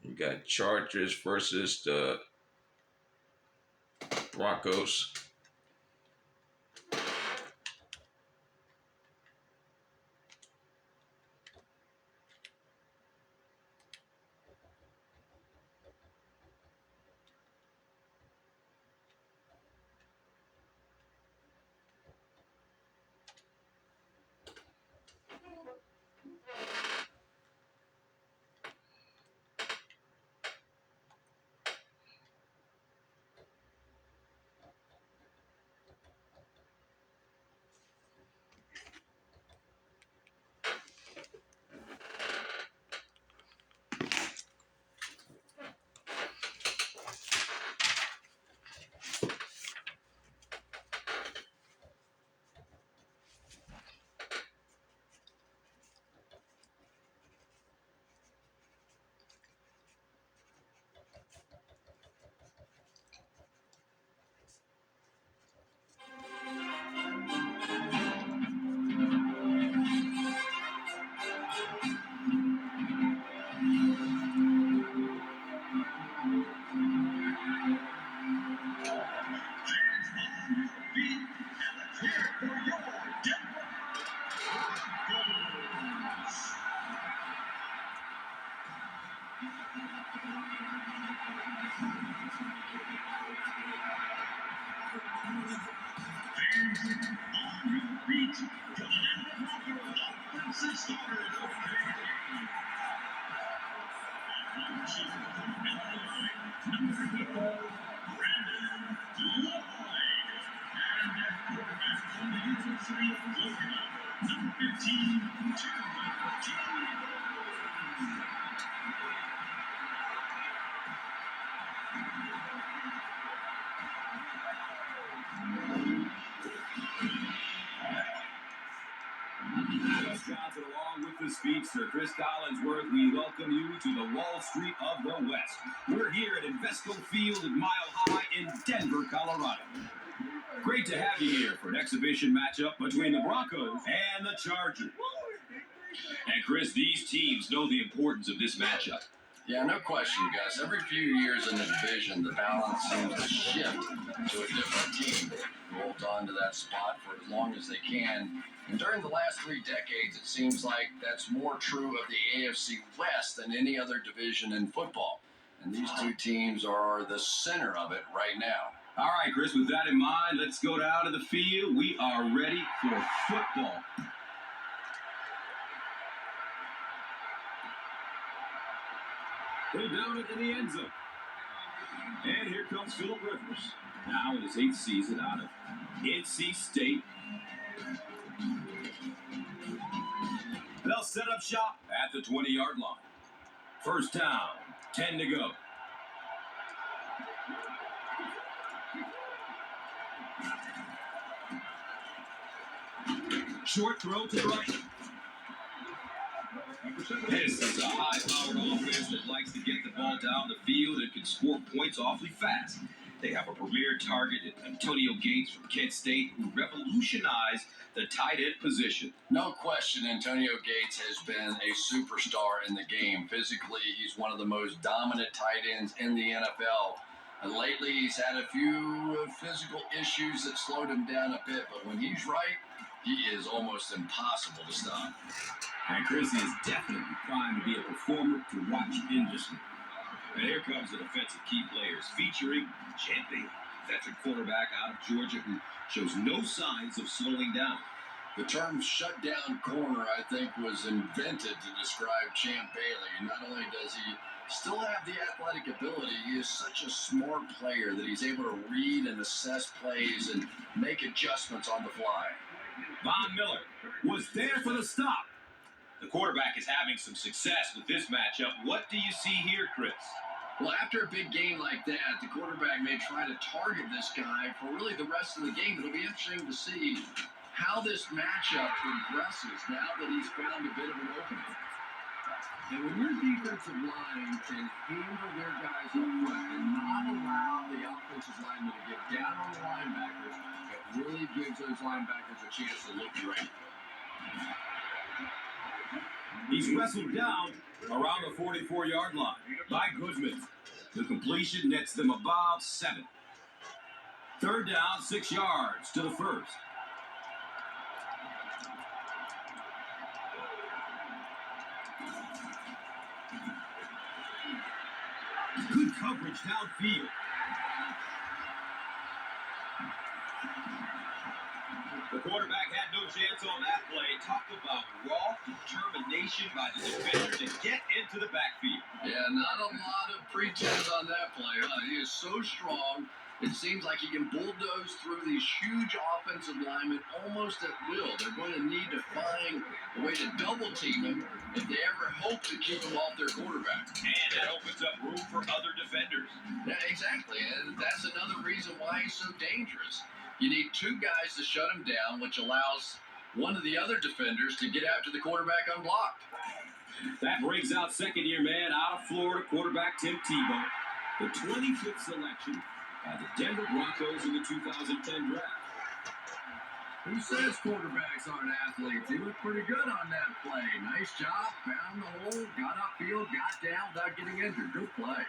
We got Chargers versus the Broncos. Johnson, along with the speedster, Chris Collinsworth, we welcome you to the Wall Street of the West. We're here at Invesco Field at Mile High in Denver, Colorado. Great to have you here for an exhibition matchup between the Broncos and the Chargers. And Chris, these teams know the importance of this matchup. Yeah, no question, Gus. Every few years in the division, the balance seems to shift to a different team. They hold on to that spot for as long as they can. And during the last 3 decades, it seems like that's more true of the AFC West than any other division in football. And these two teams are the center of it right now. All right, Chris, with that in mind, let's go down to the field. We are ready for football. They're down it in the end zone. And here comes Phillip Rivers. Now in his 8th season out of NC State. They'll set up shop at the 20-yard line. First down, 10 to go. Short throw to the right. This is a high-powered offense that likes to get the ball down the field and can score points awfully fast. They have a premier target in Antonio Gates from Kent State, who revolutionized the tight end position. No question, Antonio Gates has been a superstar in the game. Physically, he's one of the most dominant tight ends in the NFL. And lately, he's had a few physical issues that slowed him down a bit. But when he's right, he is almost impossible to stop. And Chris is definitely primed to be a performer to watch in this one. And here comes the defensive key players, featuring Champ Bailey, veteran quarterback out of Georgia who shows no signs of slowing down. The term shutdown corner, I think, was invented to describe Champ Bailey. Not only does he still have the athletic ability, he is such a smart player that he's able to read and assess plays and make adjustments on the fly. Von Miller was there for the stop. The quarterback is having some success with this matchup. What do you see here, Chris? Well, after a big game like that, the quarterback may try to target this guy for really the rest of the game. It'll be interesting to see how this matchup progresses now that he's found a bit of an opening. And when your defensive line can handle their guys up front and not allow the offensive linemen to get down on the linebackers, it really gives those linebackers a chance to look great. He's wrestled down around the 44-yard line by Goodman. The completion nets them about 7. Third down, 6 yards to the first. Good coverage downfield. The quarterback had no chance on that play. Talk about raw determination by the defender to get into the backfield. Yeah, not a lot of pretense on that play. He is so strong. It seems like he can bulldoze through these huge offensive linemen almost at will. They're going to need to find a way to double team him if they ever hope to keep him off their quarterback. And that opens up room for other defenders. Yeah, exactly. And that's another reason why he's so dangerous. You need 2 guys to shut him down, which allows one of the other defenders to get after the quarterback unblocked. That brings out second-year man out of Florida, quarterback Tim Tebow, the 25th selection by the Denver Broncos in the 2010 draft. Who says quarterbacks aren't athletes? He looked pretty good on that play. Nice job, found the hole, got upfield, got down without getting injured. Good play.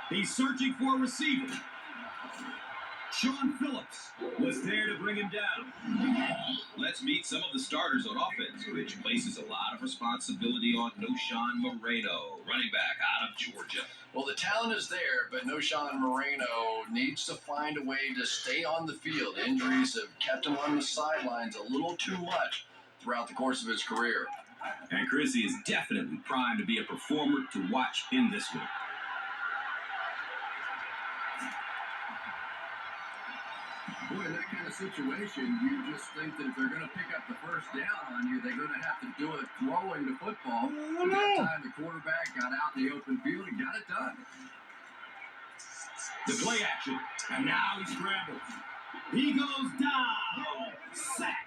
He's searching for a receiver. Sean Phillips was there to bring him down. Let's meet some of the starters on offense, which places a lot of responsibility on Noshawn Moreno, running back out of Georgia. Well, the talent is there, but Noshawn Moreno needs to find a way to stay on the field. Injuries have kept him on the sidelines a little too much throughout the course of his career. And Chrissy is definitely primed to be a performer to watch in this one. Boy, in that kind of situation, you just think that if they're going to pick up the first down on you, they're going to have to do it throwing the football. At that time, the quarterback got out in the open field and got it done. The play action, and now he scrambles. He goes down. Sack.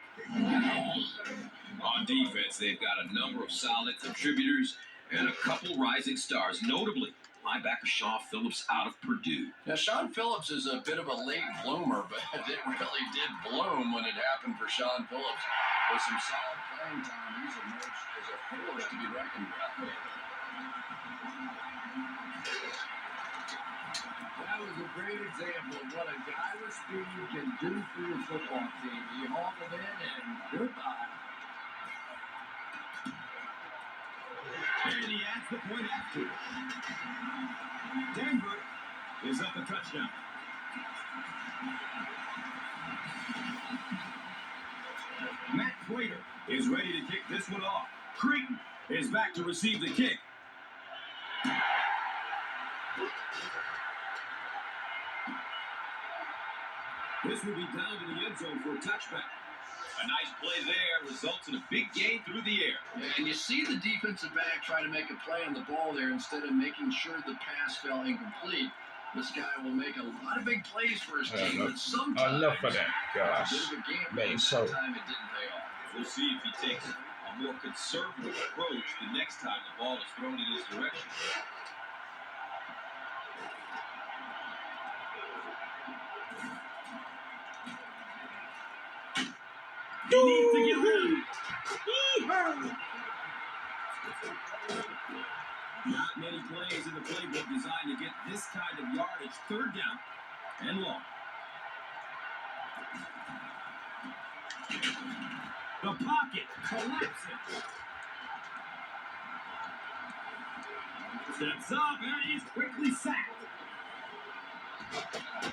On defense, they've got a number of solid contributors and a couple rising stars, notably linebacker Sean Phillips out of Purdue. Now, Sean Phillips is a bit of a late bloomer, but it really did bloom when it happened for Sean Phillips. With some solid playing time, he's emerged as a force to be reckoned with. That was a great example of what a guy with speed can do for your football team. He hauled it in, and goodbye. And he adds the point after. Denver is up a touchdown. Matt Prater is ready to kick this one off. Creighton is back to receive the kick. This will be down to the end zone for a touchback. A nice play there results in a big gain through the air. Yeah, and you see the defensive back trying to make a play on the ball there instead of making sure the pass fell incomplete. This guy will make a lot of big plays for his team, but sometimes enough of that, gosh. it's a bit of a gamble. Man, so That time it didn't pay off. We'll see if he takes a more conservative approach the next time the ball is thrown in his direction. He needs to get rid. Not many plays in the playbook designed to get this kind of yardage. Third down and long. The pocket collapses. Steps up and he's quickly sacked.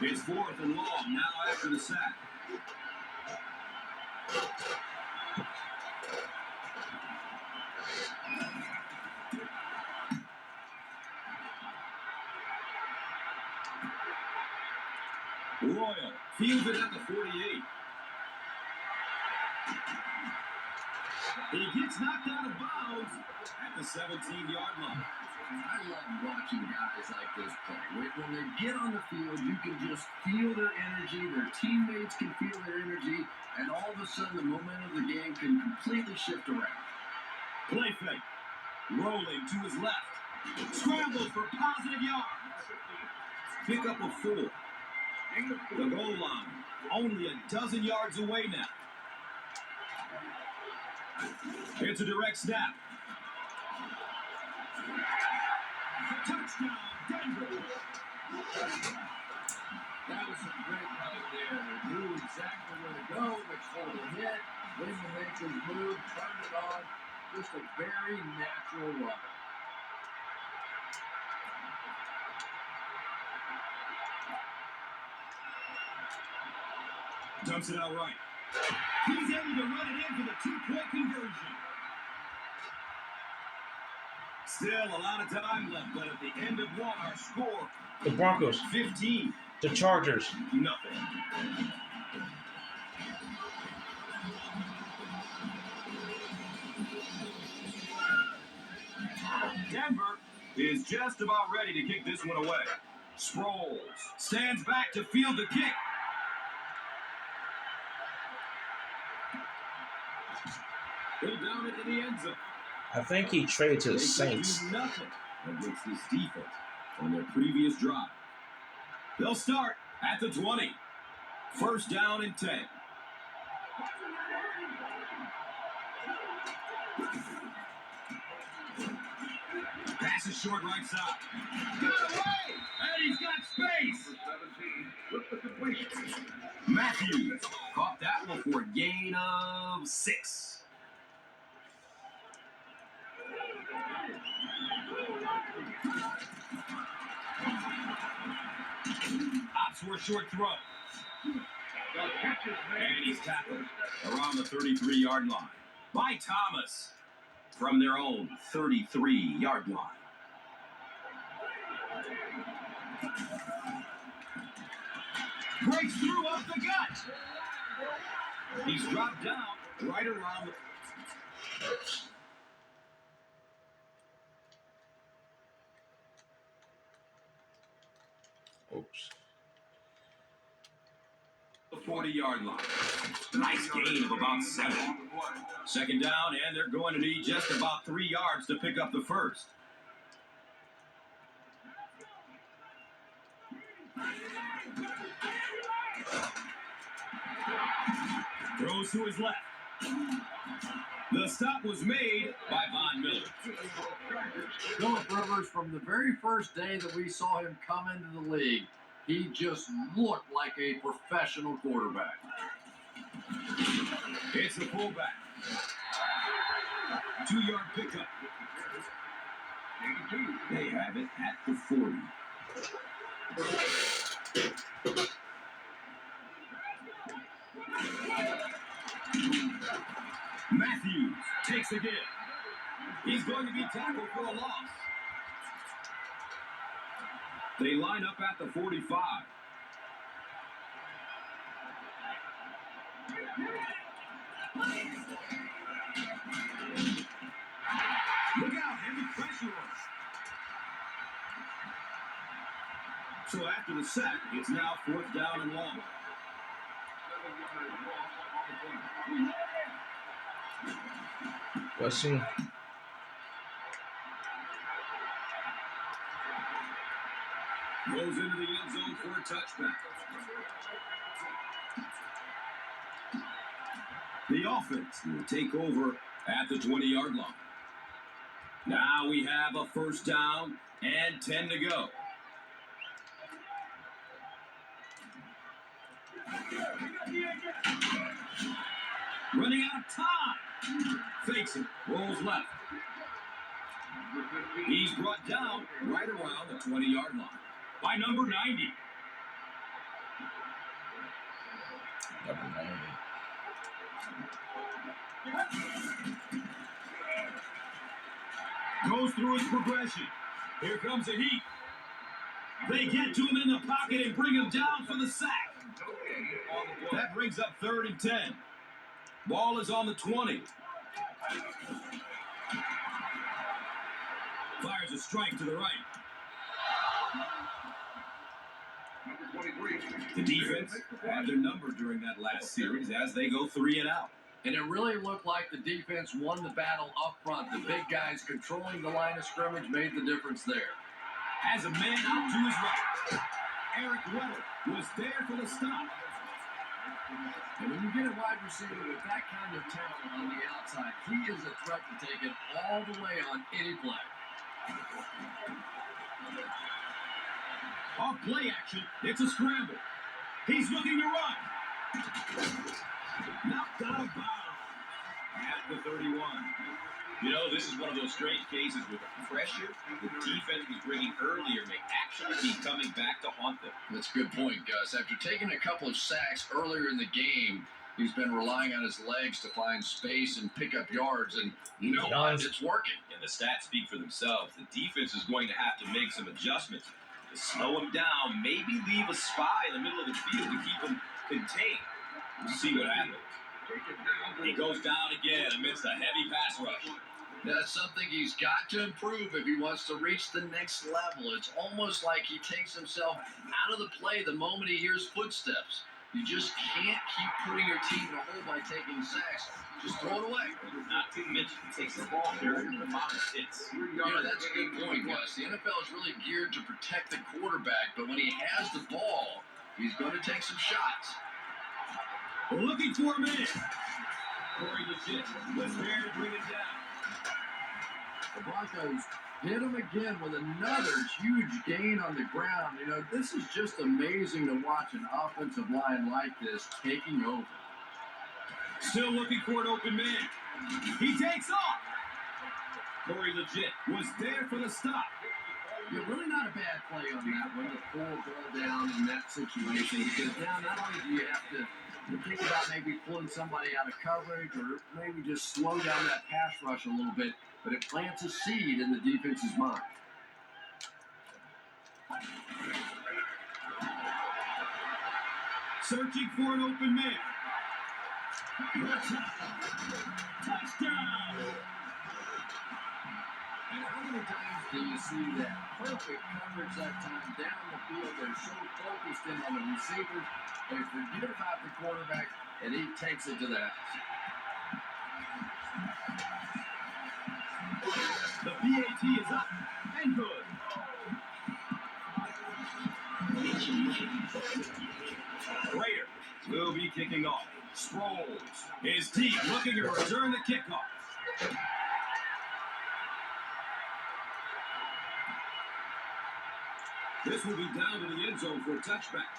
It's 4th and long now after the sack. Royal fields it at the 48. He gets knocked out of bounds at the 17-yard line. I love watching guys like this play. When they get on the field, you can just feel their energy. Their teammates can feel their energy. And all of a sudden, the momentum of the game can completely shift around. Play fake. Rolling to his left. Scrambles for positive yards. Pick up a 4. The goal line only a dozen yards away now. It's a direct snap. Touchdown, Denver. That was some great running there. They knew exactly where to go. They called a hit. William Nature's move, turned it on. Just a very natural run. Dumps it out right. He's able to run it in for the two-point conversion. Still a lot of time left, but at the end of one, our score, The Broncos. 15. The Chargers. Nothing. Denver is just about ready to kick this one away. Sproles stands back to field the kick. Pulled down into the end zone. I think he traded to the They Saints. can do nothing against this defense on their previous drive. They'll start at the 20. First down and 10. Pass is short right side. Got away! And he's got space! Matthews caught that one for a gain of 6. Opts for a short throw. And he's tackled around the 33-yard line by Thomas from their own 33-yard line. Breaks through up the gut. He's dropped down right around the... Oops. The 40-yard line. Nice gain of about 7. Second down, and they're going to need just about 3 yards to pick up the first. Throws to his left. The stop was made by Von Miller. Philip Rivers, from the very first day that we saw him come into the league, he just looked like a professional quarterback. It's the fullback. 2-yard pickup. They have it at the 40. Matthews takes the give. He's going to be tackled for a loss. They line up at the 45. Look out, heavy pressure. So after the sack, it's now 4th down and long. Wesson. Goes into the end zone for a touchback. The offense will take over at the 20-yard line. Now we have a first down and 10 to go. Running out of time. Fakes it, rolls left. He's brought down right around the 20-yard line by number 90. Number 90. Goes through his progression. Here comes a heat. They get to him in the pocket and bring him down for the sack. That brings up 3rd and 10. Ball is on the 20. Fires a strike to the right. The defense had their number during that last series as they go 3 and out. And it really looked like the defense won the battle up front. The big guys controlling the line of scrimmage made the difference there. Has a man out to his right. Eric Weddle was there for the stop. And when you get a wide receiver with that kind of talent on the outside, he is a threat to take it all the way on any play. Off play action, it's a scramble. He's looking to run. Knocked out of bounds at the 31. You know, this is one of those strange cases with the pressure the defense was bringing earlier may actually be coming back to haunt them. That's a good point, Gus. After taking a couple of sacks earlier in the game, he's been relying on his legs to find space and pick up yards, and you know what? It's working. And the stats speak for themselves. The defense is going to have to make some adjustments to slow him down, maybe leave a spy in the middle of the field to keep him contained. We'll see what happens. He goes down again amidst a heavy pass rush. That's something he's got to improve if he wants to reach the next level. It's almost like he takes himself out of the play the moment he hears footsteps. You just can't keep putting your team in a hole by taking sacks. Just throw it away. Not to mention, he takes the ball here and the amount of hits. Yeah, that's a good point, Gus. The NFL is really geared to protect the quarterback, but when he has the ball, he's going to take some shots. Looking for a man. Corey Legit was there to bring it down. The Broncos hit him again with another huge gain on the ground. You know, this is just amazing to watch an offensive line like this taking over. Still looking for an open man. He takes off. Corey Legit was there for the stop. Yeah, really not a bad play on that one to pull the ball down in that situation, because now not only do you have to think about maybe pulling somebody out of coverage or maybe just slow down that pass rush a little bit, but it plants a seed in the defense's mind. Searching for an open man. Touchdown! And how many times do you see that perfect coverage that time down the field? They're so focused in on the receivers, they forget about the quarterback, and he takes it to the house. The PAT is up and good. Raiders will be kicking off. Sproles, his team looking to return the kickoff. This will be down to the end zone for a touchback.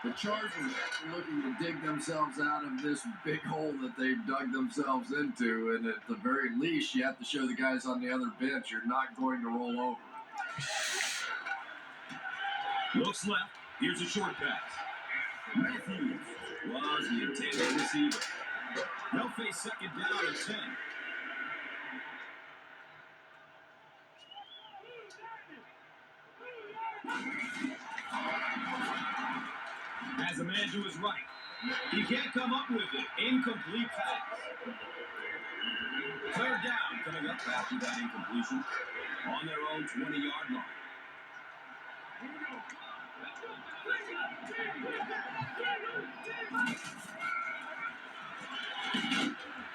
The Chargers are looking to dig themselves out of this big hole that they've dug themselves into, and at the very least, you have to show the guys on the other bench you're not going to roll over. Looks left. Here's a short pass. Matthews was the intended receiver. They'll face second down and 10. Has a man to his right. He can't come up with it. Incomplete pass. Third down coming up after that incompletion on their own 20-yard line.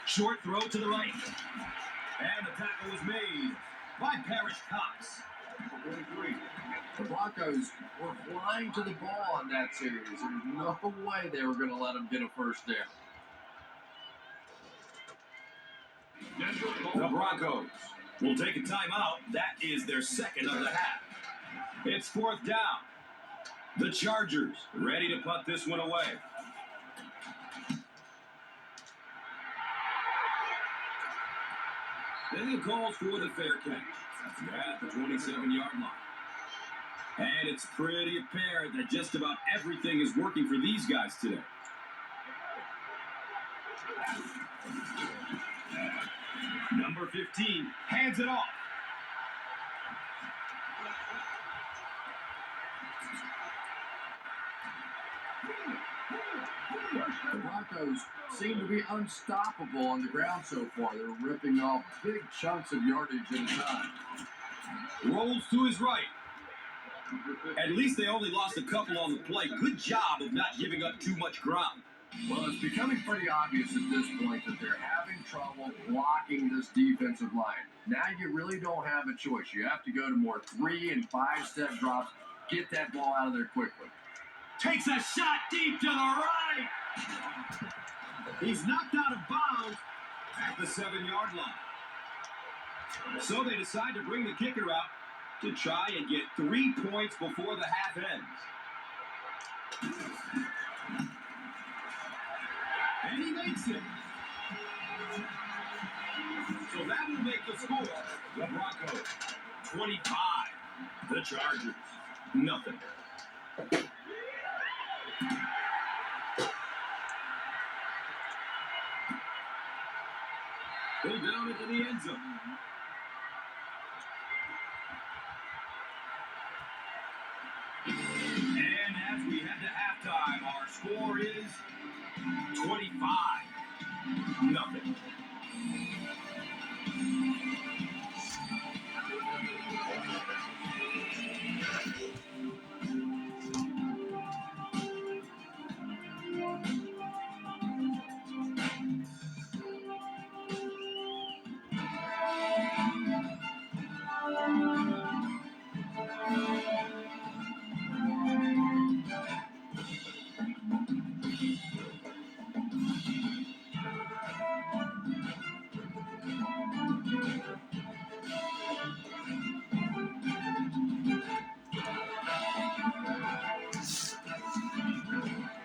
Short throw to the right. And the tackle was made by Parrish Cox. The Broncos were flying to the ball on that series. There's no way they were going to let them get a first down. The Broncos will take a timeout. That is their second of the half. It's fourth down. The Chargers ready to punt this one away. Then he calls for the fair catch. At the 27-yard line. And it's pretty apparent that just about everything is working for these guys today. Number 15 hands it off. The Broncos seem to be unstoppable on the ground so far. They're ripping off big chunks of yardage at a time. Rolls to his right. At least they only lost a couple on the play. Good job of not giving up too much ground. Well, it's becoming pretty obvious at this point that they're having trouble blocking this defensive line. Now you really don't have a choice. You have to go to more 3- and 5-step drops. Get that ball out of there quickly. Takes a shot deep to the right. He's knocked out of bounds at the 7-yard line. So they decide to bring the kicker out to try and get 3 points before the half ends. And he makes it. So that will make the score. The Broncos, 25. The Chargers, nothing. Pulled down into the end zone. And as we head to halftime, our score is 25, nothing.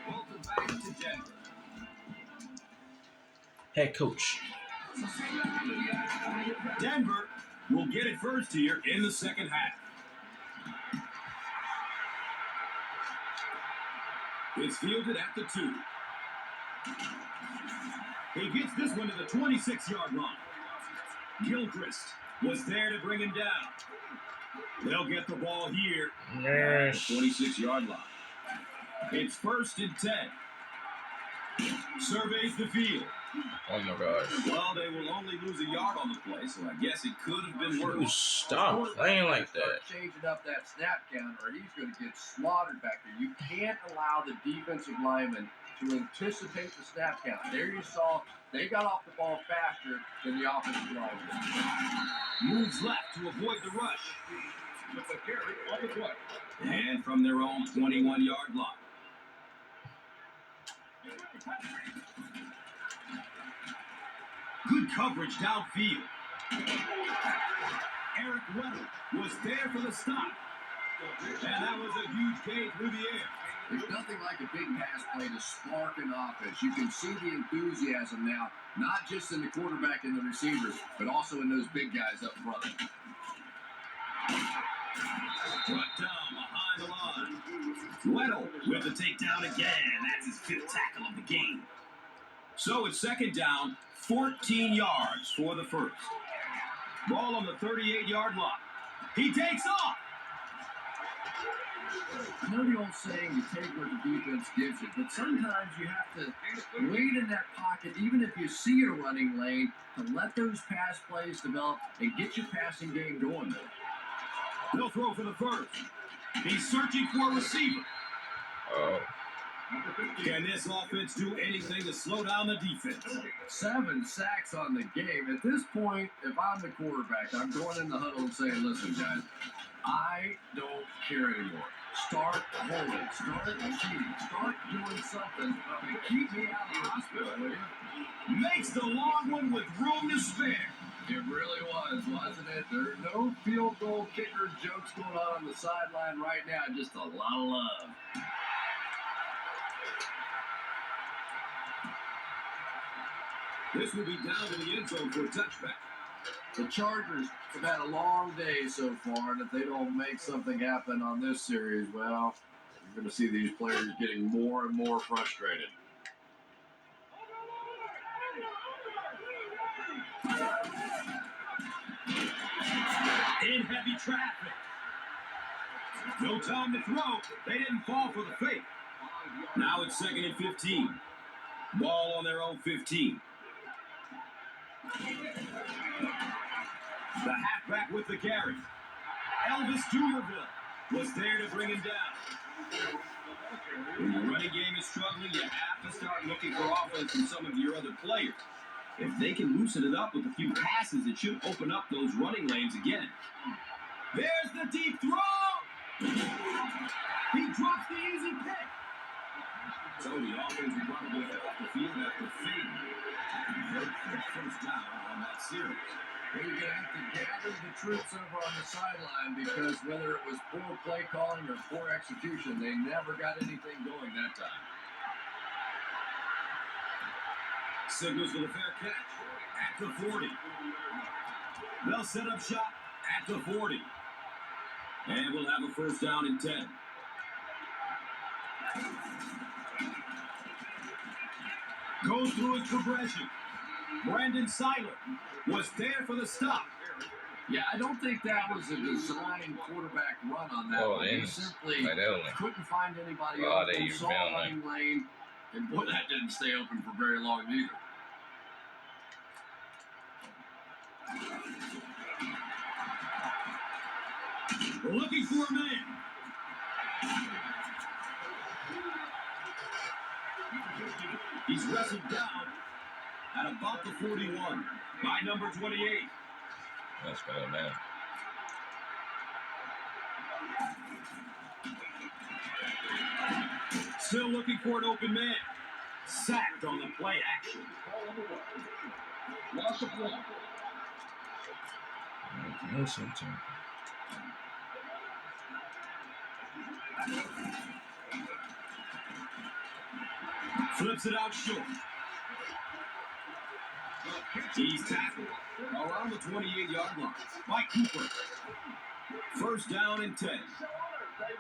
Welcome back to Denver. Head coach. Denver will get it first here in the second half. It's fielded at the 2. He gets this one to the 26-yard line. Gilchrist was there to bring him down. They'll get the ball here at the 26-yard line. It's 1st and 10. Surveys the field. Oh my gosh. Well, they will only lose a yard on the play, so I guess it could have been You worse. stop playing like that. Start changing up that snap count, or he's going to get slaughtered back there. You can't allow the defensive lineman to anticipate the snap count. There you saw they got off the ball faster than the offensive lineman. Moves left to avoid the rush. With a carry on the play. And from their own 21-yard line. Good coverage downfield. Eric Weddle was there for the stop. And that was a huge gain through the air. There's nothing like a big pass play to spark an offense. You can see the enthusiasm now, not just in the quarterback and the receivers, but also in those big guys up front. Brought down behind the line. Weddle with the takedown again. That's his 5th tackle of the game. So it's 2nd down, 14 yards for the first. Ball on the 38-yard line. He takes off. I know the old saying, you take what the defense gives you, but sometimes you have to wait in that pocket, even if you see a running lane, to let those pass plays develop and get your passing game going there. He'll throw for the first. He's searching for a receiver. Oh. Can this offense do anything to slow down the defense? 7 sacks on the game. At this point, if I'm the quarterback, I'm going in the huddle and saying, listen, guys, I don't care anymore. Start holding. Start cheating. Start doing something. Keep me out of the hospital, will you? Makes the long one with room to spare. It really was, wasn't it? There are no field goal kicker jokes going on the sideline right now. Just a lot of love. This will be down to the end zone for a touchback. The Chargers have had a long day so far, and if they don't make something happen on this series, well, you're going to see these players getting more and more frustrated. In heavy traffic. No time to throw. They didn't fall for the fake. Now it's 2nd and 15. Ball on their own 15. The halfback with the carry. Elvis Dumerville was there to bring him down. When the running game is struggling, you have to start looking for offense from some of your other players. If they can loosen it up with a few passes, it should open up those running lanes again. There's the deep throw! He drops the easy pick. So the offense will probably troops over on the sideline because whether it was poor play calling or poor execution, they never got anything going that time. Signals for the fair catch at the 40. They'll set up shop at the 40. And we'll have a first down and 10. Goes through his progression. Brandon Seiler was there for the stop. Yeah, I don't think that was a design quarterback run on that Oh, one. He then. simply Like that one. couldn't find anybody Oh, open, they saw found a running lane, and boy, that didn't stay open for very long either. We're looking for a man. He's wrestled down at about the 41 by number 28. That's better, man. Still looking for an open man. Sacked on the play action. Loss of one. Listen to him. Flips it out short. He's tackled around the 28-yard line by Cooper. First down and 10.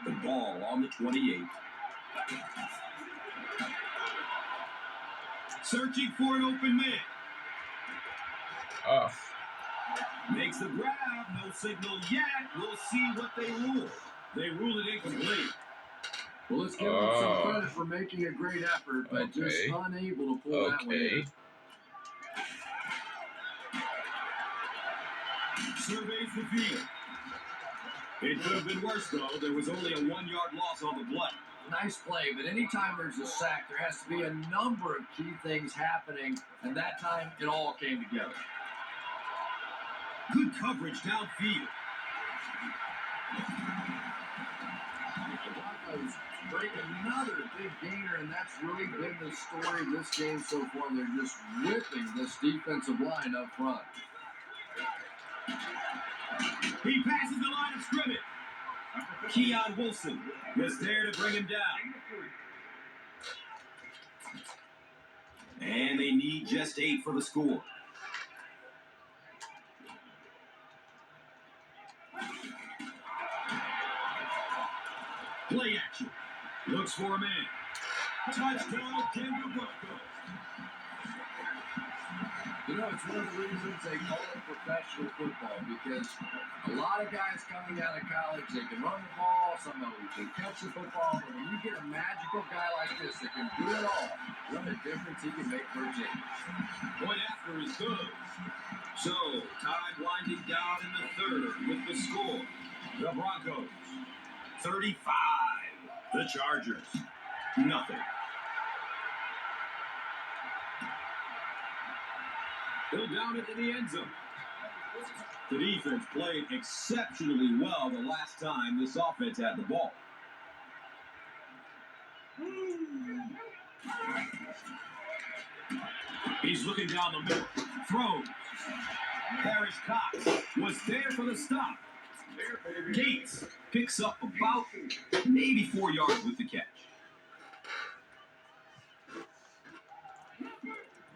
The ball on the 28. Searching for an open man. Off. Makes the grab. No signal yet. We'll see what they rule. They rule it incomplete. Well, let's give him some credit for making a great effort, but just unable to pull that one in. Surveys the field. It could have been worse, though. There was only a 1-yard loss on the play. Nice play, but anytime there's a sack, there has to be a number of key things happening, and that time it all came together. Good coverage downfield. The Broncos break another big gainer, and that's really been the story of this game so far. They're just whipping this defensive line up front. He passes the line of scrimmage. Keon Wilson was there to bring him down. And they need just 8 for the score. Play action. Looks for a man. Touchdown, Denver Broncos. You know, it's one of the reasons they call it professional football, because a lot of guys coming out of college, they can run the ball, some of them can catch the football, but when you get a magical guy like this that can do it all, what a difference he can make for a team. Point after is good. So, time winding down in the third with the score. The Broncos, 35. The Chargers, nothing. They'll down it in the end zone. The defense played exceptionally well the last time this offense had the ball. He's looking down the middle. Throws. Parrish Cox was there for the stop. Gates picks up about maybe 4 yards with the catch.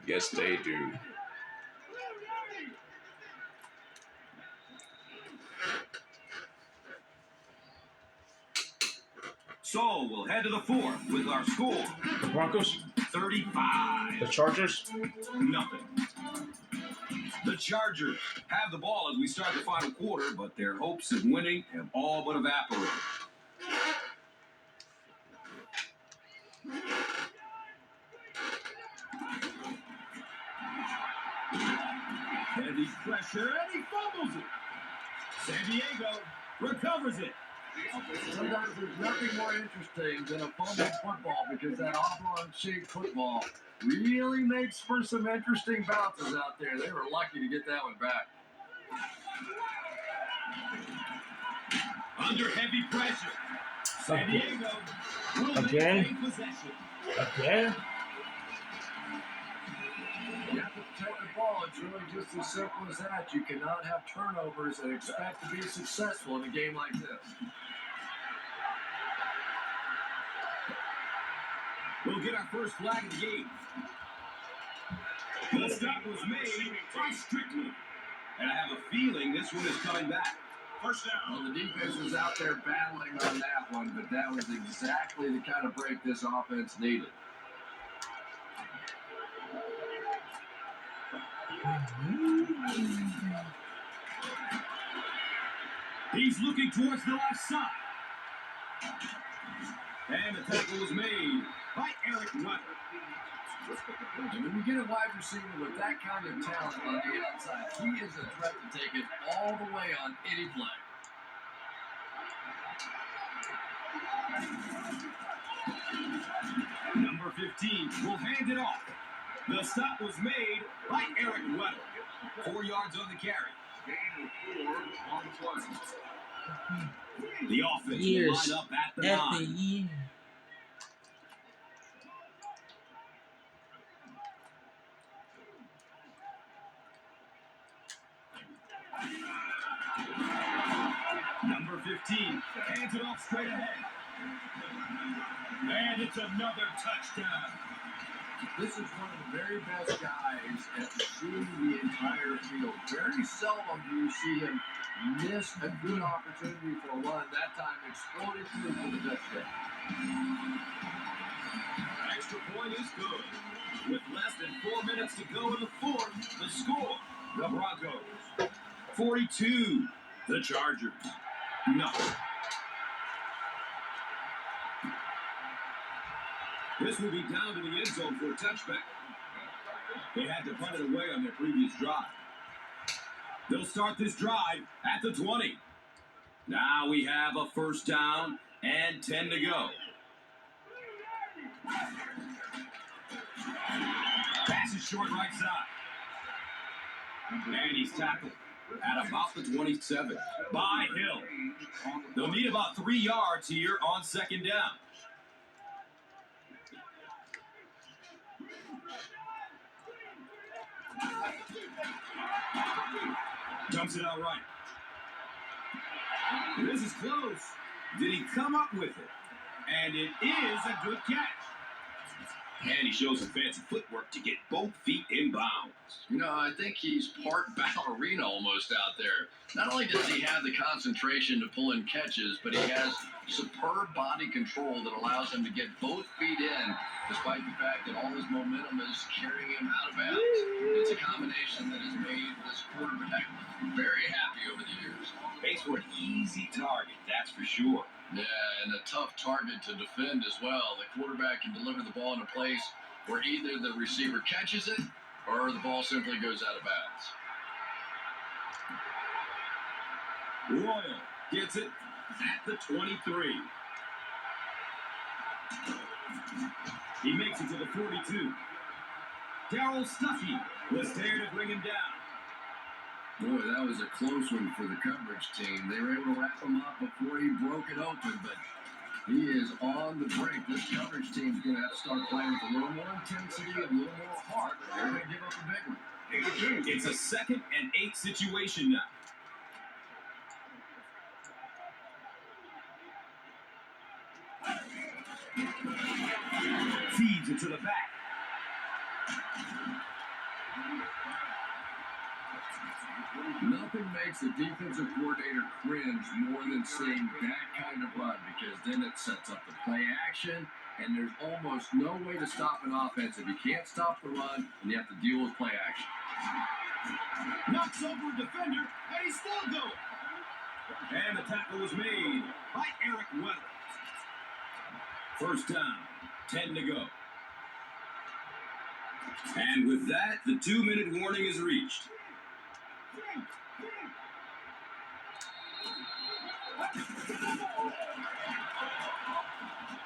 Yes, they do. So we'll head to the fourth with our score. The Broncos? 35. The Chargers? Nothing. The Chargers have the ball as we start the final quarter, but their hopes of winning have all but evaporated. Heavy pressure, and he fumbles it. San Diego recovers it. Sometimes there's nothing more interesting than a fumbled football, because that oblong-shaped football really makes for some interesting bounces out there. They were lucky to get that one back. Under heavy pressure, San Diego will Again? maintain possession. Again? You have to protect the ball. It's really just as simple as that. You cannot have turnovers and expect to be successful in a game like this. We'll get our first flag of the game. The stop was made by Strickland. And I have a feeling this one is coming back. First down. Well, the defense was out there battling on that one, but that was exactly the kind of break this offense needed. He's looking towards the left side. And the tackle was made by Eric Weddle. And when you get a wide receiver with that kind of talent on the outside, he is a threat to take it all the way on any play. Number 15 will hand it off. The stop was made by Eric Weddle. 4 yards on the carry. Gain of 4 on the play. The offense Years will line up at the after 9. year. Number 15 hands it off straight ahead. And it's another touchdown. This is one of the very best guys at seeing the entire field. Very seldom do you see him miss a good opportunity for a run. That time exploded through for the touchdown. Extra point is good. With less than 4 minutes to go in the fourth, the score, the Broncos 42, the Chargers nothing. This will be down to the end zone for a touchback. They had to punt it away on their previous drive. They'll start this drive at the 20. Now we have a first down and 10 to go. Pass is short right side. And he's tackled at about the 27 by Hill. They'll need about 3 yards here on second down. Dumps it out right. This is close. Did he come up with it? And it is a good catch. And he shows some fancy footwork to get both feet in bounds. You know, I think he's part ballerina almost out there. Not only does he have the concentration to pull in catches, but he has superb body control that allows him to get both feet in, despite the fact that all his momentum is carrying him out of bounds. It's a combination that has made this quarterback very happy over the years. Makes for an easy target, that's for sure. Yeah, and a tough target to defend as well. The quarterback can deliver the ball in a place where either the receiver catches it or the ball simply goes out of bounds. Royal gets it at the 23. He makes it to the 42. Darryl Stuckey was there to bring him down. Boy, that was a close one for the coverage team. They were able to wrap him up before he broke it open, but he is on the break. This coverage team is going to have to start playing with a little more intensity and a little more heart. They're going to give up a big one. It's a 2nd and 8 situation now. Feeds it to the back. Nothing makes a defensive coordinator cringe more than seeing that kind of run, because then it sets up the play action, and there's almost no way to stop an offense if you can't stop the run and you have to deal with play action. Knocks over a defender, and he's still going. And the tackle was made by Eric Weddle. First down, 10 to go. And with that, the 2-minute warning is reached.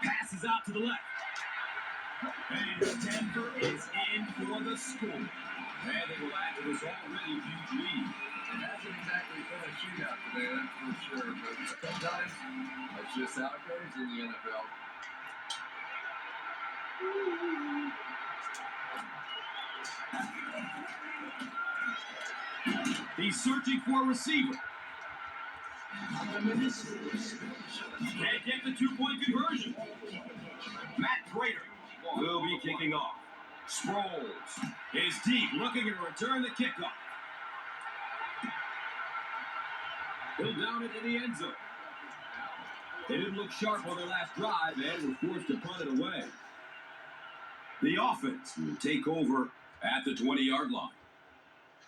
Passes out to the left. And Denver is in for the score. And they will add to this already huge lead. It hasn't exactly been a shootout today, that's for sure, but sometimes that's just how it goes in the NFL. He's searching for a receiver. Can't get the two-point conversion. Matt Prater will be kicking off. Sproles is deep, looking to return the kickoff. He'll down it in the end zone. They didn't look sharp on their last drive and were forced to punt it away. The offense will take over at the 20-yard line.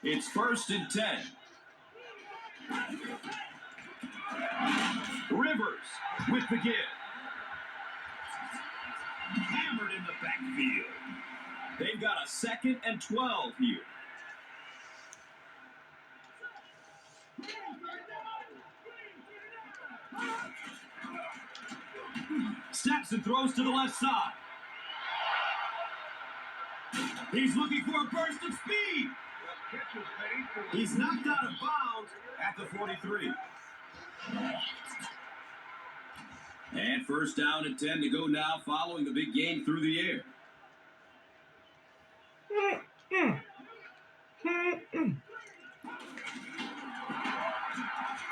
It's 1st and 10. Rivers with the give. Hammered in the backfield. They've got a 2nd and 12 here. Steps and throws to the left side. He's looking for a burst of speed. He's knocked out of bounds at the 43. And 1st down and 10 to go now following the big game through the air.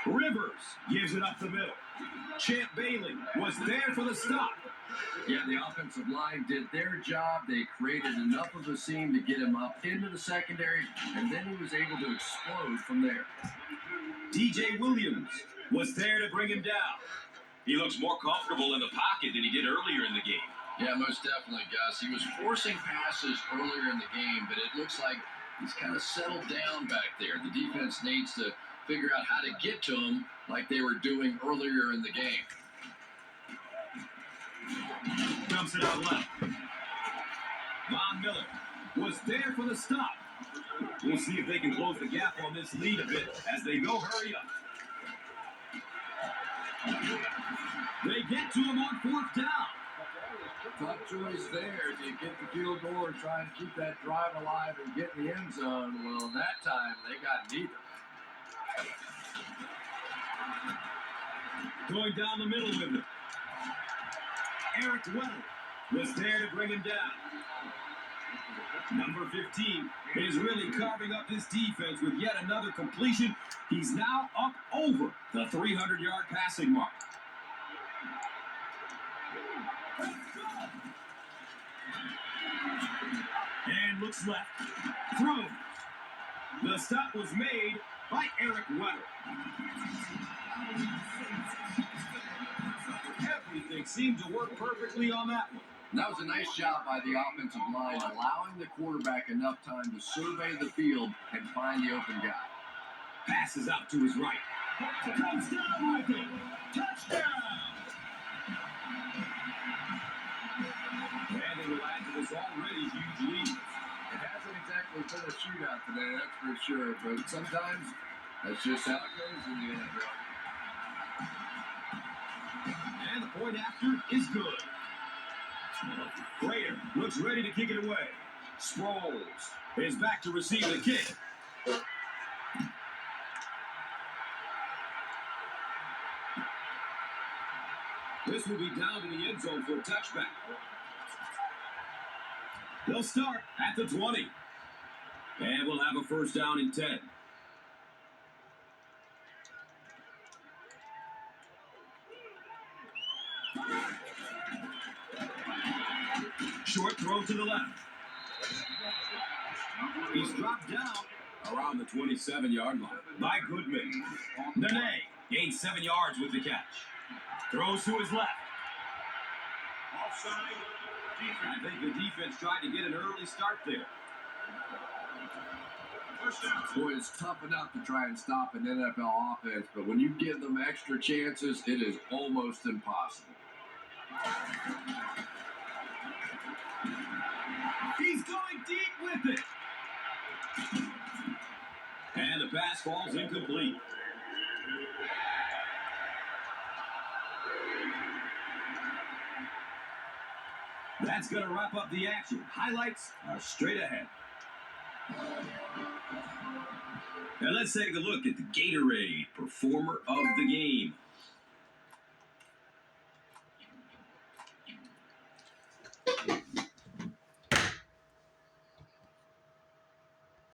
Rivers gives it up the middle. Champ Bailey was there for the stop. Yeah, the offensive line did their job. They created enough of a seam to get him up into the secondary, and then he was able to explode from there. DJ Williams was there to bring him down. He looks more comfortable in the pocket than he did earlier in the game. Yeah, most definitely, Gus. He was forcing passes earlier in the game, but it looks like he's kind of settled down back there. The defense needs to figure out how to get to him like they were doing earlier in the game. Dumps it out left. Von Miller was there for the stop. We'll see if they can close the gap on this lead a bit as they go hurry up. They get to him on 4th down. Tough choice there to get the field goal and try and keep that drive alive and get in the end zone. Well, that time they got neither. Going down the middle with it. Eric Weddle was there to bring him down. Number 15 is really carving up this defense with yet another completion. He's now up over the 300-yard passing mark. And looks left. Throws. The stop was made by Eric Weddle. Everything seemed to work perfectly on that one. That was a nice job by the offensive line, allowing the quarterback enough time to survey the field and find the open guy. Passes out to his right. Touchdown with it. Touchdown! And they will add to this already huge lead. It hasn't exactly been a shootout today, that's for sure, but sometimes that's just how it goes in the NFL. And the point after is good. Prater looks ready to kick it away. Sproles is back to receive the kick. This will be down to the end zone for a touchback. They'll start at the 20. And we'll have a 1st down and 10. Short throw to the left. He's dropped down around the 27-yard line by Goodman. Nene gains 7 yards with the catch. Throws to his left. Offside. I think the defense tried to get an early start there. Boy, it's tough enough to try and stop an NFL offense, but when you give them extra chances, it is almost impossible. He's going deep with it. And the pass falls incomplete. That's going to wrap up the action. Highlights are straight ahead. Now let's take a look at the Gatorade Performer of the Game.